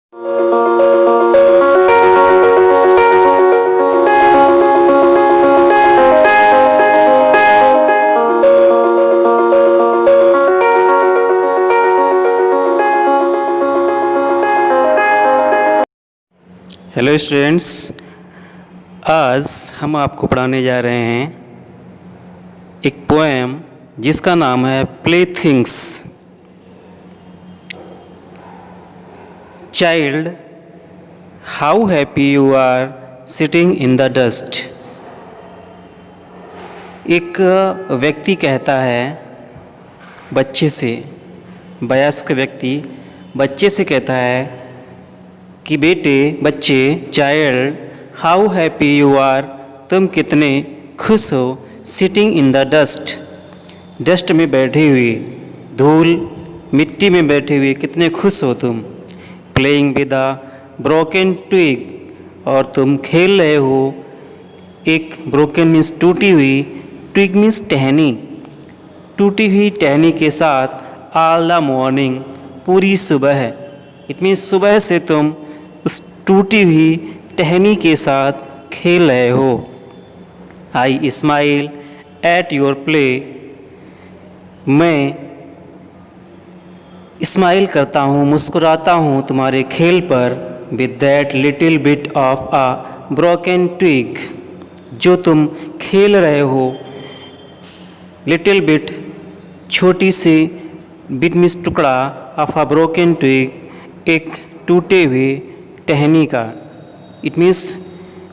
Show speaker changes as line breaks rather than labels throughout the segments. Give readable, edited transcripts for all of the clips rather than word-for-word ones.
Hello students, आज हम आपको पढ़ाने जा रहे हैं एक पोएम जिसका नाम है playthings. Child, how happy you are sitting in the dust. एक व्यक्ति कहता है बच्चे से, वयस्क व्यक्ति बच्चे से कहता है कि बच्चे, child, how happy you are, तुम कितने खुश हो, sitting in the dust, dust में बैठे हुए, धूल मिट्टी में बैठे हुए कितने खुश हो तुम। Playing with a broken twig, और तुम खेल रहे हो एक ब्रोकन मीन्स टूटी हुई, ट्विग मीन्स टहनी, टूटी हुई टहनी के साथ ऑल द मॉर्निंग, पूरी सुबह। इट मीन्स सुबह से तुम उस टूटी हुई टहनी के साथ खेल रहे हो। I smile at your play, मैं स्माइल करता हूँ, मुस्कुराता हूँ तुम्हारे खेल पर। With that little bit of a broken twig, जो तुम खेल रहे हो, लिटिल बिट छोटी सी, बिट मीन्स टुकड़ा, ऑफ अ ब्रोकन ट्विग, एक टूटे हुए टहनी का। इट मीन्स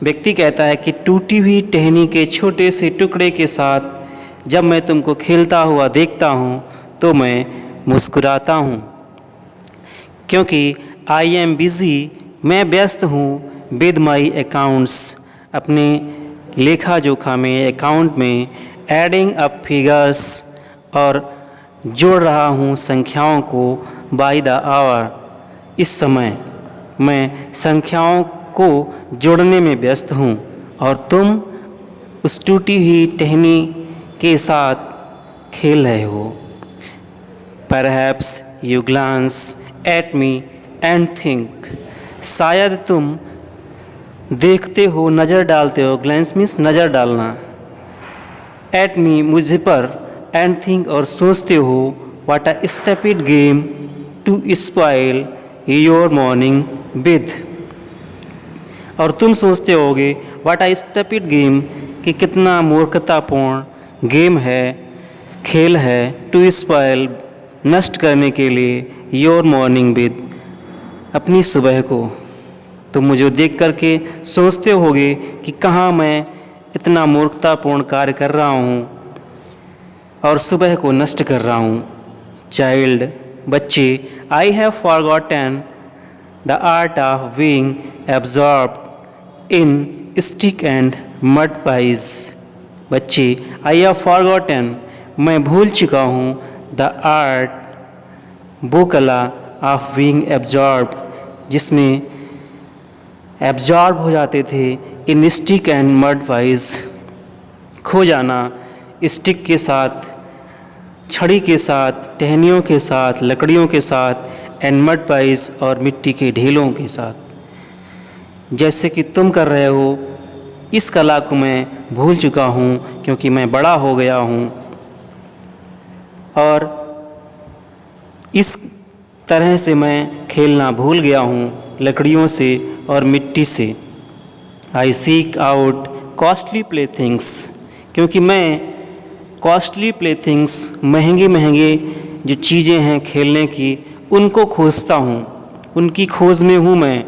व्यक्ति कहता है कि टूटी हुई टहनी के छोटे से टुकड़े के साथ जब मैं तुमको खेलता हुआ देखता हूँ तो मैं मुस्कुराता हूँ, क्योंकि आई एम बिज़ी, मैं व्यस्त हूँ, विद माई अकाउंट्स, अपने लेखा जोखा में, अकाउंट में, एडिंग अप फिगर्स, और जोड़ रहा हूँ संख्याओं को, बाय द आवर, इस समय मैं संख्याओं को जोड़ने में व्यस्त हूँ, और तुम उस टूटी हुई टहनी के साथ खेल रहे हो। Perhaps you glance at me and think, शायद तुम देखते हो, नज़र डालते हो, ग्लैंस मीन्स नज़र डालना, एट मी मुझ पर, एंड थिंक और सोचते हो, what a stupid game to spoil your morning with, और तुम सोचते होगे व्हाट अ स्टूपिड गेम, कि कितना मूर्खतापूर्ण गेम है, खेल है, टू स्पॉइल, नष्ट करने के लिए, योर मॉर्निंग विद, अपनी सुबह को। तुम मुझे देख करके सोचते होगे कि कहाँ मैं इतना मूर्खतापूर्ण कार्य कर रहा हूँ और सुबह को नष्ट कर रहा हूँ। चाइल्ड, बच्चे, I have forgotten the art of being absorbed in stick and mud pies. बच्चे, आई हैव फॉरगॉटन, मैं भूल चुका हूँ, द आर्ट, वो कला, ऑफ बीइंग एब्जॉर्ब्ड, जिसमें एब्जॉर्ब हो जाते थे, इन स्टिक एंड मड पाइज, खो जाना स्टिक के साथ, छड़ी के साथ, टहनियों के साथ, लकड़ियों के साथ, एंड मड पाइज, और मिट्टी के ढेलों के साथ। जैसे कि तुम कर रहे हो, इस कला को मैं भूल चुका हूँ, क्योंकि मैं बड़ा हो गया हूँ, और इस तरह से मैं खेलना भूल गया हूँ, लकड़ियों से और मिट्टी से। आई सीक आउट कॉस्टली प्लेथिंग्स, क्योंकि मैं कॉस्टली प्लेथिंग्स, महंगे महंगे जो चीज़ें हैं खेलने की, उनको खोजता हूँ, उनकी खोज में हूँ मैं।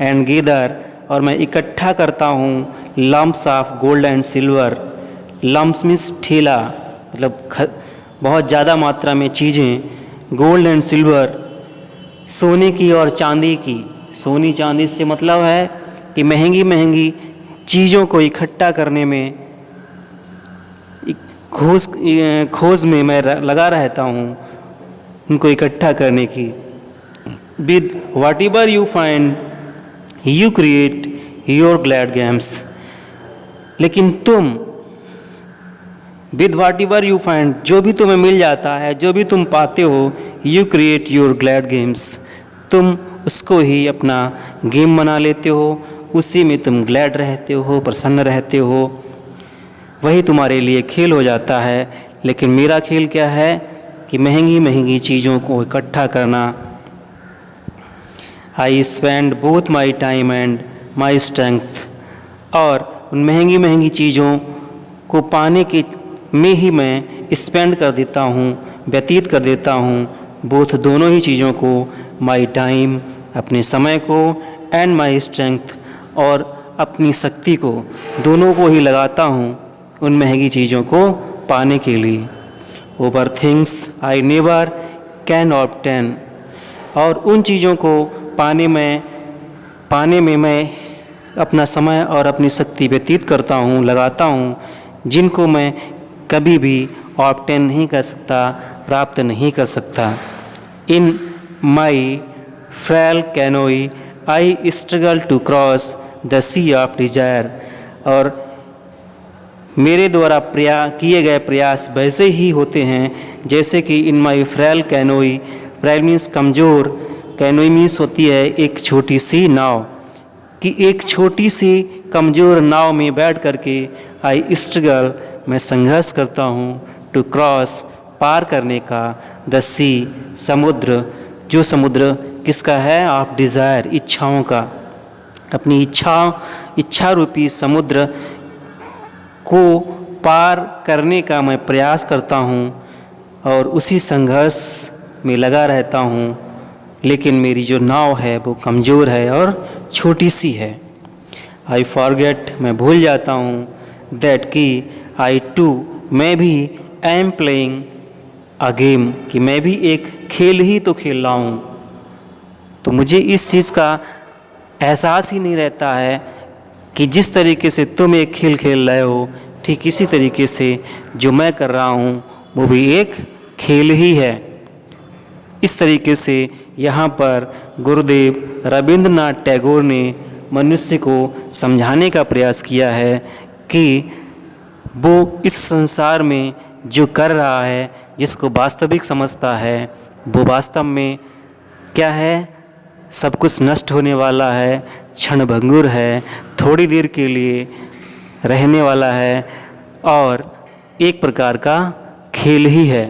एंड गेदर, और मैं इकट्ठा करता हूँ, lumps of gold and silver, lumps means ठेला, मतलब बहुत ज़्यादा मात्रा में चीज़ें, गोल्ड एंड सिल्वर, सोने की और चांदी की। सोनी चांदी से मतलब है कि महंगी महंगी चीज़ों को इकट्ठा करने में, खोज में मैं लगा रहता हूँ, उनको इकट्ठा करने की। With whatever you find you create your glad games, लेकिन तुम, with whatever you find, जो भी तुम्हें मिल जाता है, जो भी तुम पाते हो, you create your glad games, तुम उसको ही अपना गेम बना लेते हो, उसी में तुम ग्लैड रहते हो, प्रसन्न रहते हो, वही तुम्हारे लिए खेल हो जाता है। लेकिन मेरा खेल क्या है कि महंगी महंगी चीज़ों को इकट्ठा करना। I spend both my time and my strength, और उन महंगी महंगी चीज़ों को पाने के में ही मैं स्पेंड कर देता हूँ, व्यतीत कर देता हूँ, बोथ दोनों ही चीज़ों को, माई टाइम अपने समय को, एंड माई स्ट्रेंथ और अपनी शक्ति को, दोनों को ही लगाता हूँ उन महंगी चीज़ों को पाने के लिए। Over things I never can obtain, और उन चीज़ों को पाने में मैं अपना समय और अपनी शक्ति व्यतीत करता हूँ, लगाता हूँ, जिनको मैं कभी भी ऑब्टेन नहीं कर सकता, प्राप्त नहीं कर सकता। In my frail canoe I struggle to cross the sea of desire, और मेरे द्वारा किए गए प्रयास वैसे ही होते हैं जैसे कि इन my frail canoe, frail means कमज़ोर, कैनोई मीन्स होती है एक छोटी सी नाव, कि एक छोटी सी कमज़ोर नाव में बैठ करके आई स्ट्रगल, मैं संघर्ष करता हूँ, टू क्रॉस पार करने का, द सी समुद्र, जो समुद्र किसका है, ऑफ डिज़ायर इच्छाओं का, अपनी इच्छा रूपी समुद्र को पार करने का मैं प्रयास करता हूँ और उसी संघर्ष में लगा रहता हूँ। लेकिन मेरी जो नाव है वो कमज़ोर है और छोटी सी है। आई फॉरगेट, मैं भूल जाता हूँ, दैट कि आई टू, मैं भी, एम प्लेइंग अ गेम, कि मैं भी एक खेल ही तो खेल रहा हूँ। तो मुझे इस चीज़ का एहसास ही नहीं रहता है कि जिस तरीके से तुम एक खेल खेल रहे हो, ठीक इसी तरीके से जो मैं कर रहा हूँ वो भी एक खेल ही है। इस तरीके से यहाँ पर गुरुदेव रविंद्रनाथ टैगोर ने मनुष्य को समझाने का प्रयास किया है कि वो इस संसार में जो कर रहा है, जिसको वास्तविक समझता है, वो वास्तव में क्या है, सब कुछ नष्ट होने वाला है, क्षणभंगुर है, थोड़ी देर के लिए रहने वाला है और एक प्रकार का खेल ही है।